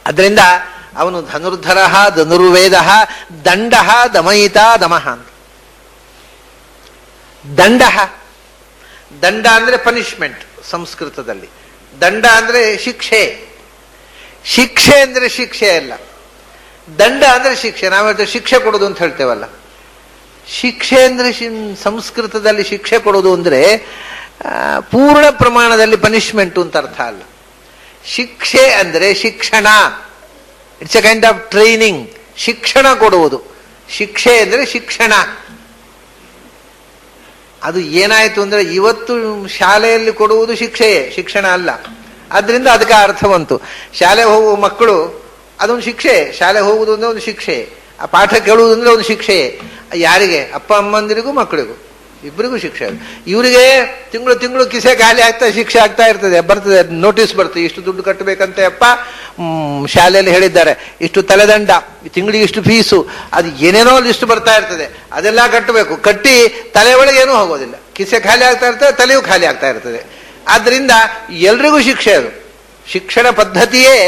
ಅದರಿಂದ ಅವನು ಧನುರ್ಧರ ಧನುರ್ವೇದ ದಂಡ ದಮಯಿತ ದಮಃ ಅಂತ. ದಂಡ ಅಂದ್ರೆ ಪನಿಷ್ಮೆಂಟ್ ಸಂಸ್ಕೃತದಲ್ಲಿ. ದಂಡ ಅಂದ್ರೆ ಶಿಕ್ಷೆ. ಶಿಕ್ಷೆ ಅಂದ್ರೆ ಶಿಕ್ಷೆ ಅಲ್ಲ, ದಂಡ ಅಂದ್ರೆ ಶಿಕ್ಷೆ. ನಾವು ಹೇಳ್ತೇವೆ ಶಿಕ್ಷೆ ಕೊಡೋದು ಅಂತ ಹೇಳ್ತೇವಲ್ಲ. ಶಿಕ್ಷೆ ಅಂದ್ರೆ ಸಂಸ್ಕೃತದಲ್ಲಿ ಶಿಕ್ಷೆ ಕೊಡೋದು ಅಂದ್ರೆ ಪೂರ್ಣ ಪ್ರಮಾಣದಲ್ಲಿ ಪನಿಷ್ಮೆಂಟ್ ಅಂತ ಅರ್ಥ ಅಲ್ಲ. ಶಿಕ್ಷೆ ಅಂದ್ರೆ ಶಿಕ್ಷಣ, it's A kind of training. ಶಿಕ್ಷಣ ಕೊಡುವುದು. ಶಿಕ್ಷೆ ಅಂದ್ರೆ ಶಿಕ್ಷಣ. ಅದು ಏನಾಯ್ತು ಅಂದ್ರೆ ಇವತ್ತು ಶಾಲೆಯಲ್ಲಿ ಕೊಡುವುದು ಶಿಕ್ಷೆಯೇ, ಶಿಕ್ಷಣ ಅಲ್ಲ. ಆದ್ರಿಂದ ಅದಕ್ಕೆ ಅರ್ಥ ಬಂತು. ಶಾಲೆ ಹೋಗುವ ಮಕ್ಕಳು ಅದೊಂದು ಶಿಕ್ಷೆ. ಶಾಲೆ ಹೋಗುವುದು ಅಂದ್ರೆ ಒಂದು ಶಿಕ್ಷೆ, ಆ ಪಾಠ ಕೇಳುವುದು ಅಂದ್ರೆ ಒಂದು ಶಿಕ್ಷೆ. ಯಾರಿಗೆ? ಅಪ್ಪ ಅಮ್ಮಂದಿರಿಗೂ ಮಕ್ಕಳಿಗೂ ಇಬ್ಬರಿಗೂ ಶಿಕ್ಷೆ. ಇವರಿಗೆ ತಿಂಗಳು ಕಿಸೆ ಖಾಲಿ ಆಗ್ತಾ ಶಿಕ್ಷೆ ಆಗ್ತಾ ಇರ್ತದೆ, ಬರ್ತದೆ ನೋಟಿಸ್ ಬರ್ತದೆ, ಇಷ್ಟು ದುಡ್ಡು ಕಟ್ಟಬೇಕಂತೆ ಅಪ್ಪ ಶಾಲೆಯಲ್ಲಿ ಹೇಳಿದ್ದಾರೆ, ಇಷ್ಟು ತಲೆದಂಡ, ತಿಂಗಳಿಗೆ ಇಷ್ಟು ಫೀಸು, ಅದು ಏನೇನೋ ಲಿಸ್ಟ್ ಬರ್ತಾ ಇರ್ತದೆ, ಅದೆಲ್ಲ ಕಟ್ಟಬೇಕು. ಕಟ್ಟಿ ತಲೆ ಒಳಗೆ ಏನೂ ಹೋಗೋದಿಲ್ಲ, ಕಿಸೆ ಖಾಲಿ ಆಗ್ತಾ ಇರ್ತದೆ, ತಲೆಯೂ ಖಾಲಿ ಆಗ್ತಾ ಇರ್ತದೆ. ಆದ್ರಿಂದ ಎಲ್ರಿಗೂ ಶಿಕ್ಷೆ. ಅದು ಶಿಕ್ಷಣ ಪದ್ಧತಿಯೇ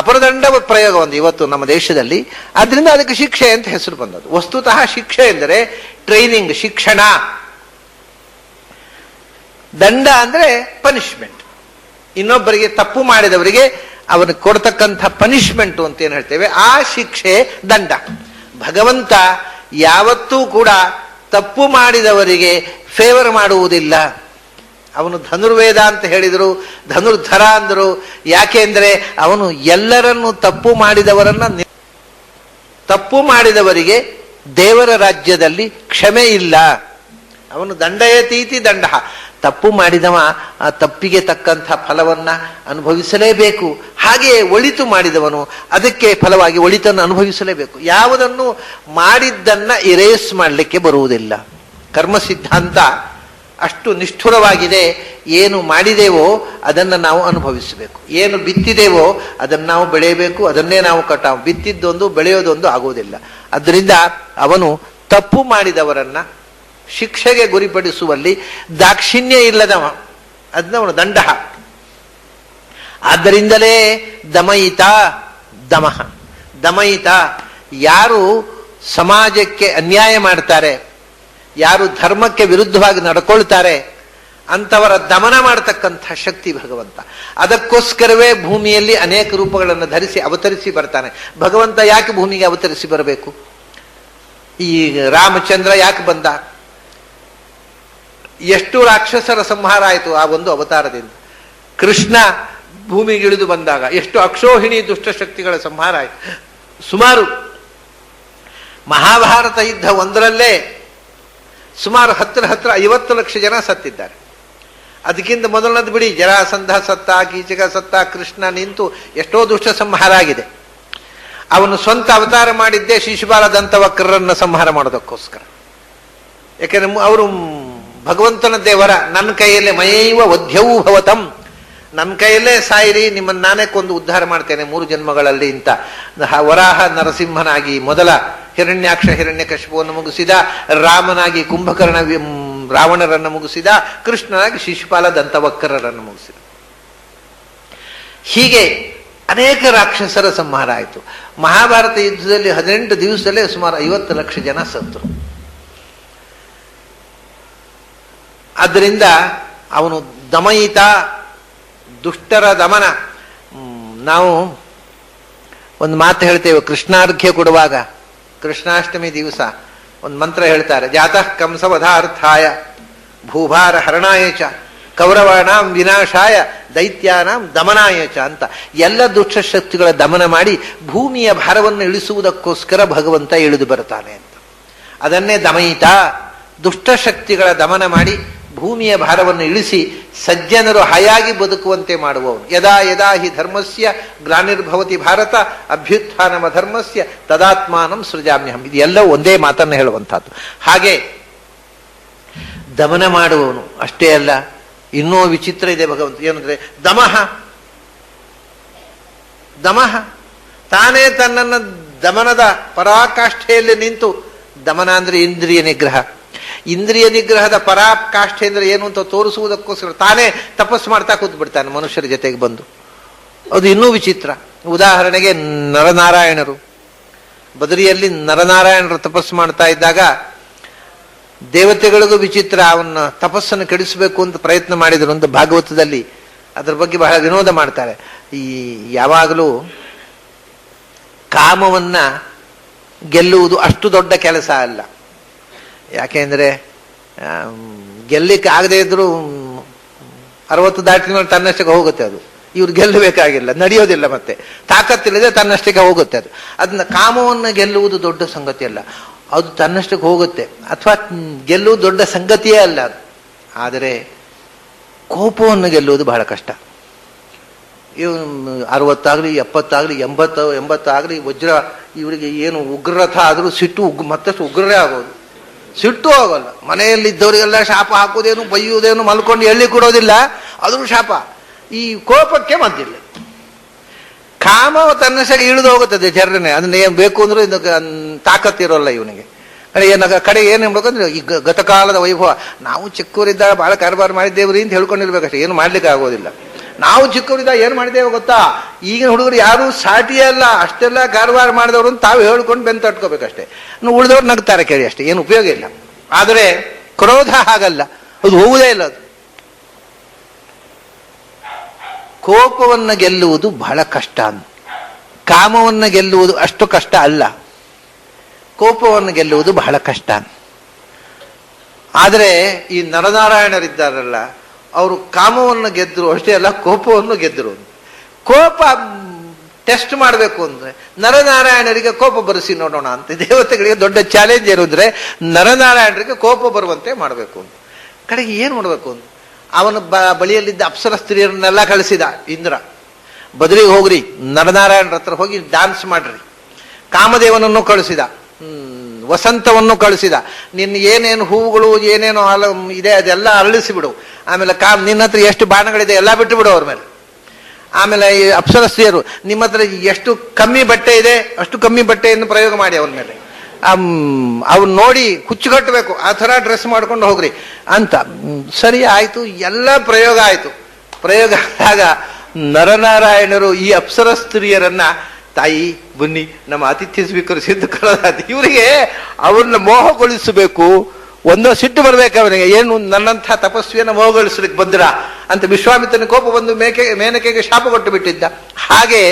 ಅಪರದಂಡ ಪ್ರಯೋಗ ಒಂದು ಇವತ್ತು ನಮ್ಮ ದೇಶದಲ್ಲಿ. ಆದ್ರಿಂದ ಅದಕ್ಕೆ ಶಿಕ್ಷೆ ಅಂತ ಹೆಸರು ಬಂದದ್ದು. ವಸ್ತುತಃ ಶಿಕ್ಷೆ ಎಂದರೆ ಟ್ರೈನಿಂಗ್, ಶಿಕ್ಷಣ. ದಂಡ ಅಂದ್ರೆ ಪನಿಷ್ಮೆಂಟ್. ಇನ್ನೊಬ್ಬರಿಗೆ ತಪ್ಪು ಮಾಡಿದವರಿಗೆ ಅವನಿಗೆ ಕೊಡ್ತಕ್ಕಂಥ ಪನಿಷ್ಮೆಂಟ್ ಅಂತ ಏನು ಹೇಳ್ತೇವೆ, ಆ ಶಿಕ್ಷೆ ದಂಡ. ಭಗವಂತ ಯಾವತ್ತೂ ಕೂಡ ತಪ್ಪು ಮಾಡಿದವರಿಗೆ ಫೇವರ್ ಮಾಡುವುದಿಲ್ಲ. ಅವನು ಧನುರ್ವೇದ ಅಂತ ಹೇಳಿದರು, ಧನುರ್ಧರ ಅಂದರು. ಯಾಕೆ ಅಂದರೆ ಅವನು ಎಲ್ಲರನ್ನು ತಪ್ಪು ಮಾಡಿದವರಿಗೆ ದೇವರ ರಾಜ್ಯದಲ್ಲಿ ಕ್ಷಮೆ ಇಲ್ಲ. ಅವನು ದಂಡಯತೀತಿ ದಂಡ. ತಪ್ಪು ಮಾಡಿದವ ಆ ತಪ್ಪಿಗೆ ತಕ್ಕಂಥ ಫಲವನ್ನ ಅನುಭವಿಸಲೇಬೇಕು. ಹಾಗೆಯೇ ಒಳಿತು ಮಾಡಿದವನು ಅದಕ್ಕೆ ಫಲವಾಗಿ ಒಳಿತನ್ನು ಅನುಭವಿಸಲೇಬೇಕು. ಯಾವುದನ್ನು ಮಾಡಿದ್ದನ್ನ ಇರೇಸ್ ಮಾಡಲಿಕ್ಕೆ ಬರುವುದಿಲ್ಲ. ಕರ್ಮ ಸಿದ್ಧಾಂತ ಅಷ್ಟು ನಿಷ್ಠುರವಾಗಿದೆ. ಏನು ಮಾಡಿದೇವೋ ಅದನ್ನು ನಾವು ಅನುಭವಿಸಬೇಕು, ಏನು ಬಿತ್ತಿದೇವೋ ಅದನ್ನು ನಾವು ಬೆಳೆಯಬೇಕು, ಅದನ್ನೇ ನಾವು ಬಿತ್ತಿದ್ದೊಂದು ಬೆಳೆಯೋದೊಂದು ಆಗುವುದಿಲ್ಲ. ಅದರಿಂದ ಅವನು ತಪ್ಪು ಮಾಡಿದವರನ್ನ ಶಿಕ್ಷೆಗೆ ಗುರಿಪಡಿಸುವಲ್ಲಿ ದಾಕ್ಷಿಣ್ಯ ಇಲ್ಲದವ, ಅದನ್ನ ಅವನು ದಂಡ. ಆದ್ದರಿಂದಲೇ ದಮಯಿತ ದಮಃ. ದಮಯಿತ, ಯಾರು ಸಮಾಜಕ್ಕೆ ಅನ್ಯಾಯ ಮಾಡ್ತಾರೆ, ಯಾರು ಧರ್ಮಕ್ಕೆ ವಿರುದ್ಧವಾಗಿ ನಡ್ಕೊಳ್ತಾರೆ ಅಂತವರ ದಮನ ಮಾಡತಕ್ಕಂಥ ಶಕ್ತಿ ಭಗವಂತ. ಅದಕ್ಕೋಸ್ಕರವೇ ಭೂಮಿಯಲ್ಲಿ ಅನೇಕ ರೂಪಗಳನ್ನು ಧರಿಸಿ ಅವತರಿಸಿ ಬರ್ತಾನೆ. ಭಗವಂತ ಯಾಕೆ ಭೂಮಿಗೆ ಅವತರಿಸಿ ಬರಬೇಕು? ಈ ರಾಮಚಂದ್ರ ಯಾಕೆ ಬಂದ? ಎಷ್ಟು ರಾಕ್ಷಸರ ಸಂಹಾರ ಆಯಿತು ಆ ಒಂದು ಅವತಾರದಿಂದ. ಕೃಷ್ಣ ಭೂಮಿಗೆ ಇಳಿದು ಬಂದಾಗ ಎಷ್ಟು ಅಕ್ಷೋಹಿಣಿ ದುಷ್ಟಶಕ್ತಿಗಳ ಸಂಹಾರ ಆಯಿತು. ಸುಮಾರು ಮಹಾಭಾರತ ಯುದ್ಧ ಒಂದರಲ್ಲೇ ಸುಮಾರು 50 ಲಕ್ಷ ಜನ ಸತ್ತಿದ್ದಾರೆ. ಅದಕ್ಕಿಂತ ಮೊದಲನದು ಬಿಡಿ, ಜರಾಸಂಧ ಸತ್ತ, ಕೀಚಕ ಸತ್ತ, ಕೃಷ್ಣ ನಿಂತು ಎಷ್ಟೋ ದುಷ್ಟ ಸಂಹಾರ ಆಗಿದೆ. ಅವನು ಸ್ವಂತ ಅವತಾರ ಮಾಡಿದ್ದೇ ಶಿಶುಪಾಲ ದಂತವಕ್ರರನ್ನ ಸಂಹಾರ ಮಾಡೋದಕ್ಕೋಸ್ಕರ. ಯಾಕೆಂದ್ರೆ ಅವರು ಭಗವಂತನ ದೇವರ, ನನ್ನ ಕೈಯಲ್ಲೇ ಮಯೈವ ವಧ್ಯವು ಭವತಂ, ನನ್ನ ಕೈಯಲ್ಲೇ ಸಾಯಿರಿ, ನಿಮ್ಮನ್ನು ನಾನೇ ಕೊಂದು ಉದ್ಧಾರ ಮಾಡ್ತೇನೆ 3 ಜನ್ಮಗಳಲ್ಲಿ ಅಂತ ವರಾಹ ನರಸಿಂಹನಾಗಿ ಮೊದಲ ಹಿರಣ್ಯಾಕ್ಷ ಹಿರಣ್ಯಕಶಿಪುವನ್ನು ಮುಗಿಸಿದ, ರಾಮನಾಗಿ ಕುಂಭಕರ್ಣ ರಾವಣರನ್ನು ಮುಗಿಸಿದ, ಕೃಷ್ಣನಾಗಿ ಶಿಶುಪಾಲ ದಂತವಕ್ರರನ್ನು ಮುಗಿಸಿದ. ಹೀಗೆ ಅನೇಕ ರಾಕ್ಷಸರ ಸಂಹಾರ ಆಯಿತು. ಮಹಾಭಾರತ ಯುದ್ಧದಲ್ಲಿ 18 ದಿವಸದಲ್ಲೇ ಸುಮಾರು 50 ಲಕ್ಷ ಜನ ಸತ್ತರು. ಆದ್ದರಿಂದ ಅವನು ದಮಯಿತ, ದುಷ್ಟರ ದಮನ. ನಾವು ಒಂದು ಮಾತು ಹೇಳ್ತೇವೆ, ಕೃಷ್ಣಾರ್ಘ್ಯ ಕೊಡುವಾಗ ಕೃಷ್ಣಾಷ್ಟಮಿ ದಿವಸ ಒಂದು ಮಂತ್ರ ಹೇಳ್ತಾರೆ, ಜಾತಃ ಕಂಸವಧಾರ್ಥಾಯ ಭೂಭಾರ ಹರಣಾಯ ಚ ಕೌರವಾಣಾಂ ವಿನಾಶಾಯ ದೈತ್ಯಾನಾಂ ದಮನಾಯ ಚ ಅಂತ. ಎಲ್ಲ ದುಷ್ಟಶಕ್ತಿಗಳ ದಮನ ಮಾಡಿ ಭೂಮಿಯ ಭಾರವನ್ನು ಇಳಿಸುವುದಕ್ಕೋಸ್ಕರ ಭಗವಂತ ಇಳಿದು ಬರ್ತಾನೆ ಅಂತ. ಅದನ್ನೇ ದಮಯಿತ, ದುಷ್ಟಶಕ್ತಿಗಳ ದಮನ ಮಾಡಿ ಭೂಮಿಯ ಭಾರವನ್ನು ಇಳಿಸಿ ಸಜ್ಜನರು ಹಾಯಾಗಿ ಬದುಕುವಂತೆ ಮಾಡುವವನು. ಯದಾ ಯದಾ ಹಿ ಧರ್ಮಸ್ಯ ಗ್ಲಾನಿರ್ಭವತಿ ಭಾರತ ಅಭ್ಯುತ್ಥಾನಮ ಧರ್ಮಸ್ಯ ತದಾತ್ಮಾನಂ ಸೃಜಾಮ್ಯಹಂ. ಇದೆಲ್ಲ ಒಂದೇ ಮಾತನ್ನು ಹೇಳುವಂಥದ್ದು. ಹಾಗೆ ದಮನ ಮಾಡುವವನು. ಅಷ್ಟೇ ಅಲ್ಲ, ಇನ್ನೂ ವಿಚಿತ್ರ ಇದೆ ಭಗವಂತ. ಏನಂದ್ರೆ ದಮಃ, ದಮಃ ತಾನೇ ತನ್ನನ್ನು ದಮನದ ಪರಾಕಾಷ್ಠೆಯಲ್ಲಿ ನಿಂತು, ದಮನ ಅಂದ್ರೆ ಇಂದ್ರಿಯ ನಿಗ್ರಹ, ಇಂದ್ರಿಯ ನಿಗ್ರಹದ ಪರಾಕಾಷ್ಠೆ ಅಂದ್ರೆ ಏನು ಅಂತ ತೋರಿಸುವುದಕ್ಕೋಸ್ಕರ ತಾನೇ ತಪಸ್ಸು ಮಾಡ್ತಾ ಕೂತ್ ಬಿಡ್ತಾನೆ ಮನುಷ್ಯರ ಜೊತೆಗೆ ಬಂದು. ಅದು ಇನ್ನೂ ವಿಚಿತ್ರ. ಉದಾಹರಣೆಗೆ ನರನಾರಾಯಣರು, ಬದರಿಯಲ್ಲಿ ನರನಾರಾಯಣರು ತಪಸ್ಸು ಮಾಡ್ತಾ ಇದ್ದಾಗ ದೇವತೆಗಳಿಗೂ ವಿಚಿತ್ರ, ಅವನ್ನ ತಪಸ್ಸನ್ನು ಕೆಡಿಸಬೇಕು ಅಂತ ಪ್ರಯತ್ನ ಮಾಡಿದರು ಅಂತ ಭಾಗವತದಲ್ಲಿ ಅದ್ರ ಬಗ್ಗೆ ಬಹಳ ವಿನೋದ ಮಾಡ್ತಾರೆ. ಈ ಯಾವಾಗಲೂ ಕಾಮವನ್ನ ಗೆಲ್ಲುವುದು ಅಷ್ಟು ದೊಡ್ಡ ಕೆಲಸ ಅಲ್ಲ. ಯಾಕೆಂದ್ರೆ ಗೆಲ್ಲಿಕ್ಕೆ ಆಗದೆ ಇದ್ರು 60 ದಾಟಿದ ಮೇಲೆ ತನ್ನಷ್ಟಕ್ಕೆ ಹೋಗುತ್ತೆ ಅದು. ಇವ್ರು ಗೆಲ್ಲಬೇಕಾಗಿಲ್ಲ, ನಡೆಯೋದಿಲ್ಲ, ಮತ್ತೆ ತಾಕತ್ತಿಲ್ಲದೆ ತನ್ನಷ್ಟಕ್ಕೆ ಹೋಗುತ್ತೆ ಅದು. ಅದನ್ನ ಕಾಮವನ್ನು ಗೆಲ್ಲುವುದು ದೊಡ್ಡ ಸಂಗತಿ ಅಲ್ಲ, ಅದು ತನ್ನಷ್ಟಕ್ಕೆ ಹೋಗುತ್ತೆ. ಅಥವಾ ಗೆಲ್ಲುವುದು ದೊಡ್ಡ ಸಂಗತಿಯೇ ಅಲ್ಲ ಅದು. ಆದರೆ ಕೋಪವನ್ನು ಗೆಲ್ಲುವುದು ಬಹಳ ಕಷ್ಟ. ಇವನು 60 70 80 ವಜ್ರ, ಇವರಿಗೆ ಏನು ಉಗ್ರರಥ ಆದರೂ ಸಿಟ್ಟು ಮತ್ತಷ್ಟು ಉಗ್ರರೇ ಆಗೋದು. ಸಿಟ್ಟು ಆಗೋಲ್ಲ. ಮನೆಯಲ್ಲಿದ್ದವರಿಗೆಲ್ಲ ಶಾಪ ಹಾಕೋದೇನು, ಬೈಯುವುದೇನು, ಮಲ್ಕೊಂಡು ಎಳ್ಳಿ ಕೊಡೋದಿಲ್ಲ, ಅದು ಶಾಪ. ಈ ಕೋಪಕ್ಕೆ ಮದ್ದಿಲ್ಲ. ಕಾಮ ತನ್ನಷ್ಟಕ್ಕೆ ಇಳಿದು ಹೋಗುತ್ತದೆ ಜರ್ರನೆ. ಅದನ್ನ ಏನ್ ಬೇಕು ಅಂದ್ರೆ ತಾಕತ್ತಿರೋಲ್ಲ ಇವನಿಗೆ. ಕಡೆ ಏನ್ ಹೇಳ್ಬೇಕಂದ್ರೆ ಈ ಗತಕಾಲದ ವೈಭವ. ನಾವು ಚಿಕ್ಕವರಿದ್ದಾಗ ಬಹಳ ಕಾರಬಾರ ಮಾಡಿದ್ದೇವ್ರಿ ಅಂತ ಹೇಳ್ಕೊಂಡಿರ್ಬೇಕಷ್ಟೇ, ಏನು ಮಾಡ್ಲಿಕ್ಕೆ ಆಗೋದಿಲ್ಲ. ನಾವು ಚಿಕ್ಕವರಿದ್ದಾಗ ಏನ್ ಮಾಡಿದ್ದೇವೆ ಗೊತ್ತಾ, ಈಗಿನ ಹುಡುಗರು ಯಾರು ಸಾಟಿಯೇ ಅಲ್ಲ, ಅಷ್ಟೆಲ್ಲ ಕಾರಬಾರ ಮಾಡಿದವರು ಅಂತ ತಾವು ಹೇಳ್ಕೊಂಡು ಬೆಂತ ತಟ್ಕೋಬೇಕಷ್ಟೇ. ಉಳಿದವ್ರು ನಗ್ತಾರೆ ಕೇಳಿ, ಅಷ್ಟೇ, ಏನು ಉಪಯೋಗ ಇಲ್ಲ. ಆದರೆ ಕ್ರೋಧ ಹಾಗಲ್ಲ, ಅದು ಹೋಗುವುದೇ ಇಲ್ಲ. ಅದು ಕೋಪವನ್ನು ಗೆಲ್ಲುವುದು ಬಹಳ ಕಷ್ಟ. ಕಾಮವನ್ನು ಗೆಲ್ಲುವುದು ಅಷ್ಟು ಕಷ್ಟ ಅಲ್ಲ, ಕೋಪವನ್ನು ಗೆಲ್ಲುವುದು ಬಹಳ ಕಷ್ಟ. ಆದರೆ ಈ ನರನಾರಾಯಣರಿದ್ದಾರಲ್ಲ, ಅವರು ಕಾಮವನ್ನು ಗೆದ್ರು ಅಷ್ಟೇ ಅಲ್ಲ, ಕೋಪವನ್ನು ಗೆದ್ರು. ಕೋಪ ಟೆಸ್ಟ್ ಮಾಡಬೇಕು ಅಂದ್ರೆ ನರನಾರಾಯಣರಿಗೆ ಕೋಪ ಬರೆಸಿ ನೋಡೋಣ ಅಂತ. ದೇವತೆಗಳಿಗೆ ದೊಡ್ಡ ಚಾಲೆಂಜ್ ಏನು ಅಂದ್ರೆ ನರನಾರಾಯಣರಿಗೆ ಕೋಪ ಬರುವಂತೆ ಮಾಡಬೇಕು ಅಂತ. ಕಡೆಗೆ ಏನು ಮಾಡಬೇಕು ಅಂತ ಅವನ ಬಳಿಯಲ್ಲಿದ್ದ ಅಪ್ಸರ ಸ್ತ್ರೀಯರನ್ನೆಲ್ಲ ಕಳಿಸಿದ ಇಂದ್ರ. ಬದರಿಗೆ ಹೋಗ್ರಿ, ನರನಾರಾಯಣರ ಹತ್ರ ಹೋಗಿ ಡ್ಯಾನ್ಸ್ ಮಾಡ್ರಿ. ಕಾಮದೇವನನ್ನು ಕಳಿಸಿದ, ವಸಂತವನ್ನು ಕಳಿಸಿದ. ನಿನ್ನ ಏನೇನು ಹೂವುಗಳು ಏನೇನು ಇದೆ ಅದೆಲ್ಲ ಅರಳಿಸಿಬಿಡು. ಆಮೇಲೆ ನಿನ್ನ ಹತ್ರ ಎಷ್ಟು ಬಾಣಗಳಿದೆ ಎಲ್ಲ ಬಿಟ್ಟು ಬಿಡು ಅವ್ರ ಮೇಲೆ. ಆಮೇಲೆ ಈ ಅಪ್ಸರ ಸ್ತ್ರೀಯರು, ನಿಮ್ಮ ಹತ್ರ ಎಷ್ಟು ಕಮ್ಮಿ ಬಟ್ಟೆ ಇದೆ ಅಷ್ಟು ಕಮ್ಮಿ ಬಟ್ಟೆಯನ್ನು ಪ್ರಯೋಗ ಮಾಡಿ ಅವನ ಮೇಲೆ. ಅವ್ನು ನೋಡಿ ಹುಚ್ಚುಗಟ್ಟಬೇಕು, ಆ ಥರ ಡ್ರೆಸ್ ಮಾಡ್ಕೊಂಡು ಹೋಗ್ರಿ ಅಂತ. ಸರಿ ಆಯ್ತು, ಎಲ್ಲ ಪ್ರಯೋಗ ಆಯ್ತು. ಪ್ರಯೋಗ ಆದಾಗ ನರನಾರಾಯಣರು ಈ ಅಪ್ಸರ ಸ್ತ್ರೀಯರನ್ನ, ತಾಯಿ ಬನ್ನಿ ನಮ್ಮ ಆತಿಥ್ಯ ಸ್ವೀಕರಿಸಿದ್ದು ಕಳೆದಾದ, ಇವರಿಗೆ ಅವ್ರನ್ನ ಮೋಹಗೊಳಿಸಬೇಕು, ಒಂದೋ ಸಿಟ್ಟು ಬರ್ಬೇಕು ಅವನಿಗೆ. ಏನು ನನ್ನಂಥ ತಪಸ್ವಿಯನ್ನು ಮೋಹಗೊಳಿಸ್ಲಿಕ್ಕೆ ಬಂದ್ರ ಅಂತ ವಿಶ್ವಾಮಿತ್ರನ ಕೋಪ ಬಂದು ಮೇನಕೆಗೆ ಶಾಪ ಕೊಟ್ಟು ಬಿಟ್ಟಿದ್ದ. ಹಾಗೆ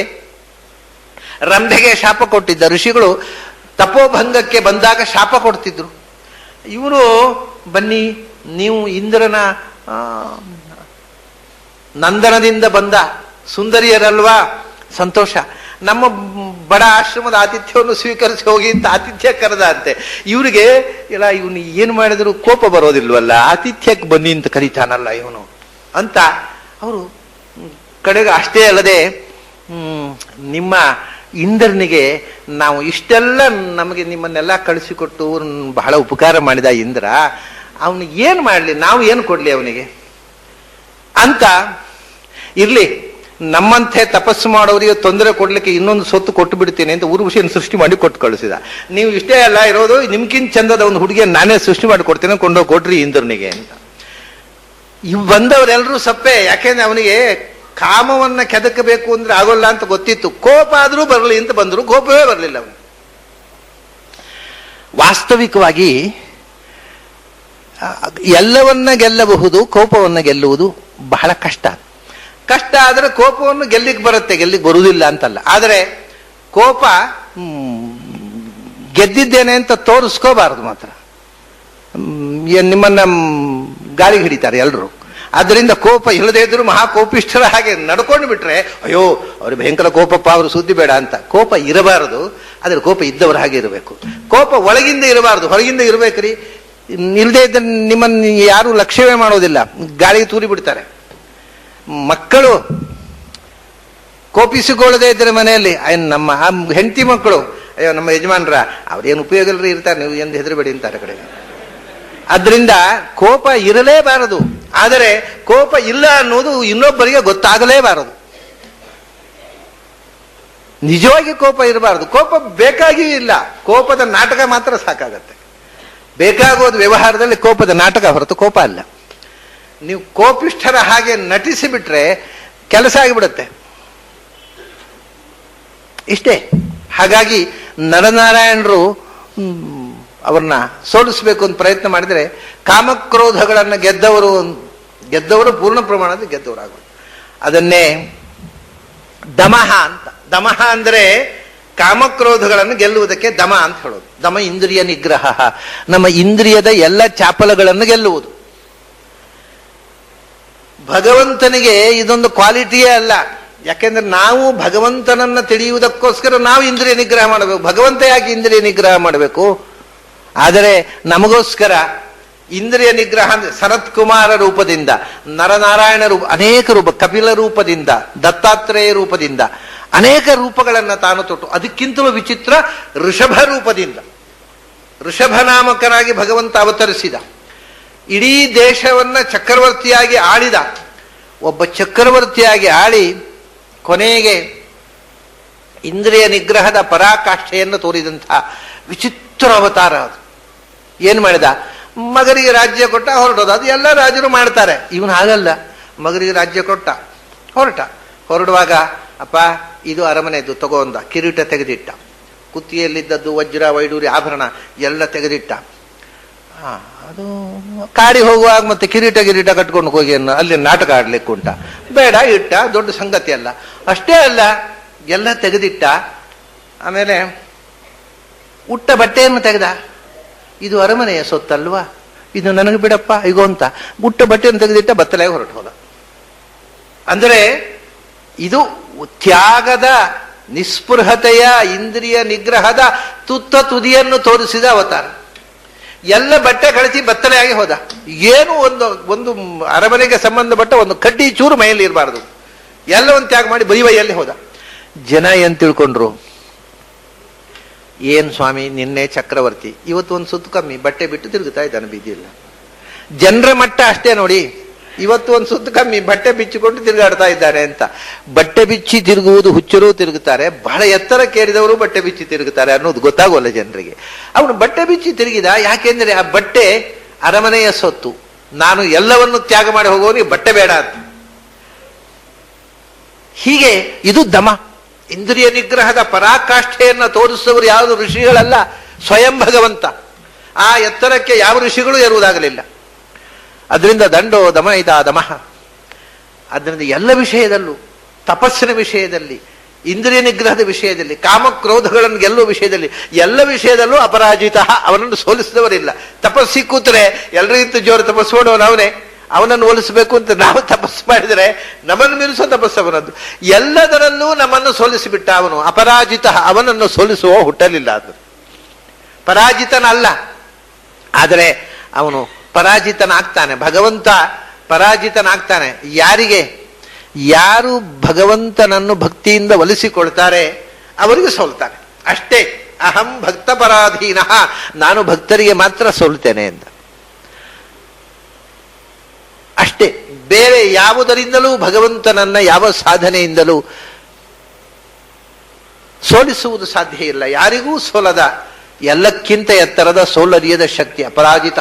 ರಂಭೆಗೆ ಶಾಪ ಕೊಟ್ಟಿದ್ದ. ಋಷಿಗಳು ತಪೋಭಂಗಕ್ಕೆ ಬಂದಾಗ ಶಾಪ ಕೊಡ್ತಿದ್ರು. ಇವರು ಬನ್ನಿ, ನೀವು ಇಂದ್ರನ ನಂದನದಿಂದ ಬಂದ ಸುಂದರಿಯರಲ್ವಾ, ಸಂತೋಷ, ನಮ್ಮ ಬಡ ಆಶ್ರಮದ ಆತಿಥ್ಯವನ್ನು ಸ್ವೀಕರಿಸಿ ಹೋಗಿ ಅಂತ ಆತಿಥ್ಯ ಕರೆದ ಅಂತೆ. ಇವರಿಗೆ ಇಲ್ಲ, ಇವನು ಏನು ಮಾಡಿದ್ರು ಕೋಪ ಬರೋದಿಲ್ವಲ್ಲ, ಆತಿಥ್ಯಕ್ಕೆ ಬನ್ನಿ ಅಂತ ಕರೀತಾನಲ್ಲ ಇವನು ಅಂತ ಅವರು ಕಡೆಗೆ. ಅಷ್ಟೇ ಅಲ್ಲದೆ ನಿಮ್ಮ ಇಂದ್ರನಿಗೆ ನಾವು ಇಷ್ಟೆಲ್ಲ ನಮಗೆ ನಿಮ್ಮನ್ನೆಲ್ಲ ಕಳಿಸಿಕೊಟ್ಟು ಬಹಳ ಉಪಕಾರ ಮಾಡಿದ ಇಂದ್ರ, ಅವನಿಗೆ ಏನು ಮಾಡಲಿ, ನಾವು ಏನು ಕೊಡ್ಲಿ ಅವನಿಗೆ ಅಂತ. ಇರ್ಲಿ, ನಮ್ಮಂತೆ ತಪಸ್ಸು ಮಾಡೋರಿಗೆ ತೊಂದರೆ ಕೊಡ್ಲಿಕ್ಕೆ ಇನ್ನೊಂದು ಸೊತ್ತು ಕೊಟ್ಟು ಬಿಡ್ತೇನೆ ಅಂತ ಊರ್ವಶಿಯನ್ನು ಸೃಷ್ಟಿ ಮಾಡಿ ಕೊಟ್ಟು ಕಳಿಸಿದ. ನೀವು ಇಷ್ಟೇ ಅಲ್ಲ ಇರೋದು, ನಿಮ್ಗಿಂತ ಚಂದದ ಒಂದು ಹುಡುಗಿಯನ್ನು ನಾನೇ ಸೃಷ್ಟಿ ಮಾಡಿ ಕೊಡ್ತೇನೆ, ಕೊಂಡೋಗಿ ಕೊಡ್ರಿ ಇಂದ್ರನಿಗೆ ಅಂತ. ಇವ್ ಬಂದವರೆಲ್ಲರೂ ಸಪ್ಪೆ. ಯಾಕೆಂದ್ರೆ ಅವನಿಗೆ ಕಾಮವನ್ನ ಕೆದಕಬೇಕು ಅಂದ್ರೆ ಆಗೋಲ್ಲ ಅಂತ ಗೊತ್ತಿತ್ತು. ಕೋಪ ಆದ್ರೂ ಬರಲಿ ಅಂತ ಬಂದ್ರು, ಕೋಪವೇ ಬರಲಿಲ್ಲ ಅವನು. ವಾಸ್ತವಿಕವಾಗಿ ಎಲ್ಲವನ್ನ ಗೆಲ್ಲಬಹುದು, ಕೋಪವನ್ನ ಗೆಲ್ಲುವುದು ಬಹಳ ಕಷ್ಟ. ಕಷ್ಟ ಆದರೆ ಕೋಪವನ್ನು ಗೆಲ್ಲಿಗೆ ಬರುತ್ತೆ, ಗೆಲ್ಲಿಗೆ ಬರುವುದಿಲ್ಲ ಅಂತಲ್ಲ. ಆದರೆ ಕೋಪ ಗೆದ್ದಿದ್ದೇನೆ ಅಂತ ತೋರಿಸ್ಕೋಬಾರದು ಮಾತ್ರ. ನಿಮ್ಮನ್ನ ಗಾಳಿಗೆ ಹಿಡಿತಾರೆ ಎಲ್ಲರೂ. ಆದ್ದರಿಂದ ಕೋಪ ಇಲ್ಲದೇ ಇದ್ರು ಮಹಾಕೋಪಿಷ್ಠರ ಹಾಗೆ ನಡ್ಕೊಂಡು ಬಿಟ್ರೆ, ಅಯ್ಯೋ ಅವ್ರಿಗೆ ಭಯಂಕರ ಕೋಪಪ್ಪ, ಅವರು ಸುದ್ದಿ ಬೇಡ ಅಂತ. ಕೋಪ ಇರಬಾರದು, ಆದ್ರೆ ಕೋಪ ಇದ್ದವರ ಹಾಗೆ ಇರಬೇಕು. ಕೋಪ ಒಳಗಿಂದ ಇರಬಾರದು, ಹೊರಗಿಂದ ಇರಬೇಕ್ರಿ. ಇಲ್ಲದೆ ಇದ್ದರೆ ನಿಮ್ಮನ್ನು ಯಾರು ಲಕ್ಷ್ಯವೇ ಮಾಡೋದಿಲ್ಲ, ಗಾಳಿಗೆ ತೂರಿ ಬಿಡ್ತಾರೆ. ಮಕ್ಕಳು ಕೋಪಿಸಿಕೊಳ್ಳದೆ ಇದ್ರೆ ಮನೆಯಲ್ಲಿ ನಮ್ಮ ಹೆಂಡತಿ ಮಕ್ಕಳು, ಅಯ್ಯೋ ನಮ್ಮ ಯಜಮಾನ್ರ ಅವ್ರೇನು ಉಪಯೋಗ ಇಲ್ಲರಿ ಇರ್ತಾರೆ, ನೀವು ಎಂದು ಹೆದರಬೇಡಿ ಅಂತಾರೆ ಕಡೆ. ಅದರಿಂದ ಕೋಪ ಇರಲೇಬಾರದು. ಆದರೆ ಕೋಪ ಇಲ್ಲ ಅನ್ನೋದು ಇನ್ನೊಬ್ಬರಿಗೆ ಗೊತ್ತಾಗಲೇಬಾರದು. ನಿಜವಾಗಿ ಕೋಪ ಇರಬಾರದು. ಕೋಪ ಬೇಕಾಗಿಯೂ ಇಲ್ಲ, ಕೋಪದ ನಾಟಕ ಮಾತ್ರ ಸಾಕಾಗತ್ತೆ. ಬೇಕಾಗೋದು ವ್ಯವಹಾರದಲ್ಲಿ ಕೋಪದ ನಾಟಕ ಹೊರತು ಕೋಪ ಅಲ್ಲ. ನೀವು ಕೋಪಿಷ್ಠರ ಹಾಗೆ ನಟಿಸಿ ಬಿಟ್ರೆ ಕೆಲಸ ಆಗಿಬಿಡುತ್ತೆ. ಇಷ್ಟೇ. ಹಾಗಾಗಿ ನರನಾರಾಯಣರು ಅವ್ರನ್ನ ಸೋಲಿಸಬೇಕು ಅಂತ ಪ್ರಯತ್ನ ಮಾಡಿದರೆ ಕಾಮಕ್ರೋಧಗಳನ್ನು ಗೆದ್ದವರು ಪೂರ್ಣ ಪ್ರಮಾಣದಲ್ಲಿ ಗೆದ್ದವರಾಗರು. ಅದನ್ನೇ ದಮಃ ಅಂತ. ದಮಃ ಅಂದರೆ ಕಾಮಕ್ರೋಧಗಳನ್ನು ಗೆಲ್ಲುವುದಕ್ಕೆ ದಮ ಅಂತ ಹೇಳೋದು. ದಮ ಇಂದ್ರಿಯ ನಿಗ್ರಹ, ನಮ್ಮ ಇಂದ್ರಿಯದ ಎಲ್ಲ ಚಾಪಲಗಳನ್ನು ಗೆಲ್ಲುವುದು. ಭಗವಂತನಿಗೆ ಇದೊಂದು ಕ್ವಾಲಿಟಿಯೇ ಅಲ್ಲ. ಯಾಕೆಂದ್ರೆ ನಾವು ಭಗವಂತನನ್ನ ತಿಳಿಯುವುದಕ್ಕೋಸ್ಕರ ನಾವು ಇಂದ್ರಿಯ ನಿಗ್ರಹ ಮಾಡಬೇಕು. ಭಗವಂತ ಯಾಕೆ ಇಂದ್ರಿಯ ನಿಗ್ರಹ ಮಾಡಬೇಕು? ಆದರೆ ನಮಗೋಸ್ಕರ ಇಂದ್ರಿಯ ನಿಗ್ರಹ ಅಂದ್ರೆ ಸನತ್ ಕುಮಾರ ರೂಪದಿಂದ, ನರನಾರಾಯಣ ರೂಪ, ಅನೇಕ ರೂಪ, ಕಪಿಲ ರೂಪದಿಂದ, ದತ್ತಾತ್ರೇಯ ರೂಪದಿಂದ ಅನೇಕ ರೂಪಗಳನ್ನು ತಾನು ತೊಟ್ಟು, ಅದಕ್ಕಿಂತಲೂ ವಿಚಿತ್ರ ಋಷಭ ರೂಪದಿಂದ, ಋಷಭ ನಾಮಕನಾಗಿ ಭಗವಂತ ಅವತರಿಸಿದ. ಇಡೀ ದೇಶವನ್ನ ಚಕ್ರವರ್ತಿಯಾಗಿ ಆಳಿದ. ಒಬ್ಬ ಚಕ್ರವರ್ತಿಯಾಗಿ ಆಳಿ ಕೊನೆಗೆ ಇಂದ್ರಿಯ ನಿಗ್ರಹದ ಪರಾಕಾಷ್ಠೆಯನ್ನು ತೋರಿದಂತಹ ವಿಚಿತ್ರ ಅವತಾರ ಅದು. ಏನು ಮಾಡಿದ? ಮಗರಿಗೆ ರಾಜ್ಯ ಕೊಟ್ಟ, ಹೊರಟೋದು. ಅದು ಎಲ್ಲ ರಾಜರು ಮಾಡ್ತಾರೆ, ಇವನು ಹಾಗಲ್ಲ. ಮಗರಿಗೆ ರಾಜ್ಯ ಕೊಟ್ಟ, ಹೊರಡುವಾಗ ಅಪ್ಪ ಇದು ಅರಮನೆದು ತಗೋ ಅಂದ. ಕಿರೀಟ ತೆಗೆದಿಟ್ಟ, ಕುತ್ತಿಯಲ್ಲಿದ್ದದ್ದು ವಜ್ರ ವೈಡೂರಿ ಆಭರಣ ಎಲ್ಲ ತೆಗೆದಿಟ್ಟ. ಅದು ಕಾಡಿ ಹೋಗುವಾಗ ಮತ್ತೆ ಕಿರೀಟ ಕಟ್ಕೊಂಡು ಹೋಗಿ ಅಲ್ಲಿ ನಾಟಕ ಆಡ್ಲಿಕ್ಕೆ ಉಂಟ, ಬೇಡ, ಇಟ್ಟ. ದೊಡ್ಡ ಸಂಗತಿ ಅಲ್ಲ. ಅಷ್ಟೇ ಅಲ್ಲ, ಎಲ್ಲ ತೆಗೆದಿಟ್ಟ. ಆಮೇಲೆ ಉಟ್ಟ ಬಟ್ಟೆಯನ್ನು ತೆಗೆದ. ಇದು ಅರಮನೆಯ ಸೊತ್ತಲ್ವಾ, ಇದು ನನಗೆ ಬಿಡಪ್ಪ ಈಗ ಅಂತ ಉಟ್ಟ ಬಟ್ಟೆಯನ್ನು ತೆಗೆದಿಟ್ಟ, ಬತ್ತಲಾಗಿ ಹೊರಟು ಹೋದ. ಅಂದರೆ ಇದು ತ್ಯಾಗದ, ನಿಸ್ಪೃಹತೆಯ, ಇಂದ್ರಿಯ ನಿಗ್ರಹದ ತುದಿಯನ್ನು ತೋರಿಸಿದ ಅವತಾರ. ಎಲ್ಲ ಬಟ್ಟೆ ಕಳಿಸಿ ಬತ್ತಲೆಯಾಗಿ ಹೋದ. ಏನು ಒಂದು ಅರಮನೆಗೆ ಸಂಬಂಧಪಟ್ಟ ಒಂದು ಕಡ್ಡಿ ಚೂರು ಮೈಯಲ್ಲಿ ಇರಬಾರ್ದು, ಎಲ್ಲವನ್ನು ತ್ಯಾಗ ಮಾಡಿ ಬೈಯಲ್ಲಿ ಹೋದ. ಜನ ಏನ್ ತಿಳ್ಕೊಂಡ್ರು? ಏನ್ ಸ್ವಾಮಿ, ನಿನ್ನೆ ಚಕ್ರವರ್ತಿ, ಇವತ್ತು ಒಂದು ಸುತ್ತು ಕಮ್ಮಿ, ಬಟ್ಟೆ ಬಿಟ್ಟು ತಿರುಗುತ್ತಾ ಇದ್ದಾನೆ ಬೀದಿಯಲ್ಲಿ. ಜನರ ಮಟ್ಟ ಅಷ್ಟೇ ನೋಡಿ. ಇವತ್ತು ಒಂದು ಸುತ್ತು ಕಮ್ಮಿ, ಬಟ್ಟೆ ಬಿಚ್ಚಿಕೊಂಡು ತಿರುಗಾಡ್ತಾ ಇದ್ದಾನೆ ಅಂತ. ಬಟ್ಟೆ ಬಿಚ್ಚಿ ತಿರುಗುವುದು ಹುಚ್ಚರು ತಿರುಗುತ್ತಾರೆ, ಬಹಳ ಎತ್ತರಕ್ಕೇರಿದವರು ಬಟ್ಟೆ ಬಿಚ್ಚಿ ತಿರುಗುತ್ತಾರೆ ಅನ್ನೋದು ಗೊತ್ತಾಗೋಲ್ಲ ಜನರಿಗೆ. ಅವನು ಬಟ್ಟೆ ಬಿಚ್ಚಿ ತಿರುಗಿದ. ಯಾಕೆಂದ್ರೆ ಆ ಬಟ್ಟೆ ಅರಮನೆಯ ಸೊತ್ತು, ನಾನು ಎಲ್ಲವನ್ನು ತ್ಯಾಗ ಮಾಡಿ ಹೋಗೋನಿಗೆ ಬಟ್ಟೆ ಬೇಡ ಅಂತ. ಹೀಗೆ ಇದು ದಮ, ಇಂದ್ರಿಯ ನಿಗ್ರಹದ ಪರಾಕಾಷ್ಠೆಯನ್ನು ತೋರಿಸುವವರು ಯಾವುದು ಋಷಿಗಳಲ್ಲ, ಸ್ವಯಂ ಭಗವಂತ. ಆ ಎತ್ತರಕ್ಕೆ ಯಾವ ಋಷಿಗಳು ಏರುವುದಾಗಲಿಲ್ಲ. ಅದರಿಂದ ದಂಡೋ ದಮ ದಮಃ. ಅದರಿಂದ ಎಲ್ಲ ವಿಷಯದಲ್ಲೂ, ತಪಸ್ಸಿನ ವಿಷಯದಲ್ಲಿ, ಇಂದ್ರಿಯ ನಿಗ್ರಹದ ವಿಷಯದಲ್ಲಿ, ಕಾಮಕ್ರೋಧಗಳನ್ನು ಗೆಲ್ಲುವ ವಿಷಯದಲ್ಲಿ, ಎಲ್ಲ ವಿಷಯದಲ್ಲೂ ಅಪರಾಜಿತ. ಅವನನ್ನು ಸೋಲಿಸಿದವರಿಲ್ಲ. ತಪಸ್ಸಿ ಕೂತರೆ ಎಲ್ಲರಿಗಿಂತ ಜೋರು ತಪಸ್ಸು ಮಾಡೋನು ಅವನೇ. ಅವನನ್ನು ಹೋಲಿಸಬೇಕು ಅಂತ ನಾವು ತಪಸ್ಸು ಮಾಡಿದರೆ ನಮ್ಮನ್ನು ಮೀರಿಸೋ ತಪಸ್ಸು ಅವನದ್ದು. ಎಲ್ಲದರಲ್ಲೂ ನಮ್ಮನ್ನು ಸೋಲಿಸಿಬಿಟ್ಟ ಅವನು ಅಪರಾಜಿತ. ಅವನನ್ನು ಸೋಲಿಸುವ ಹುಟ್ಟಲಿಲ್ಲ. ಅದು ಪರಾಜಿತನಲ್ಲ, ಆದರೆ ಅವನು ಪರಾಜಿತನಾಗ್ತಾನೆ. ಭಗವಂತ ಪರಾಜಿತನಾಗ್ತಾನೆ. ಯಾರಿಗೆ? ಯಾರು ಭಗವಂತನನ್ನು ಭಕ್ತಿಯಿಂದ ಒಲಿಸಿಕೊಳ್ತಾರೆ ಅವರಿಗೆ ಸೋಲ್ತಾನೆ ಅಷ್ಟೇ. ಅಹಂ ಭಕ್ತ ಪರಾಧೀನ, ನಾನು ಭಕ್ತರಿಗೆ ಮಾತ್ರ ಸೋಲ್ತೇನೆ ಅಂತ ಅಷ್ಟೇ. ಬೇರೆ ಯಾವುದರಿಂದಲೂ ಭಗವಂತನನ್ನ ಯಾವ ಸಾಧನೆಯಿಂದಲೂ ಸೋಲಿಸುವುದು ಸಾಧ್ಯ ಇಲ್ಲ. ಯಾರಿಗೂ ಸೋಲದ, ಎಲ್ಲಕ್ಕಿಂತ ಎತ್ತರದ, ಸೋಲರಿಯದ ಶಕ್ತಿ ಅಪರಾಜಿತ.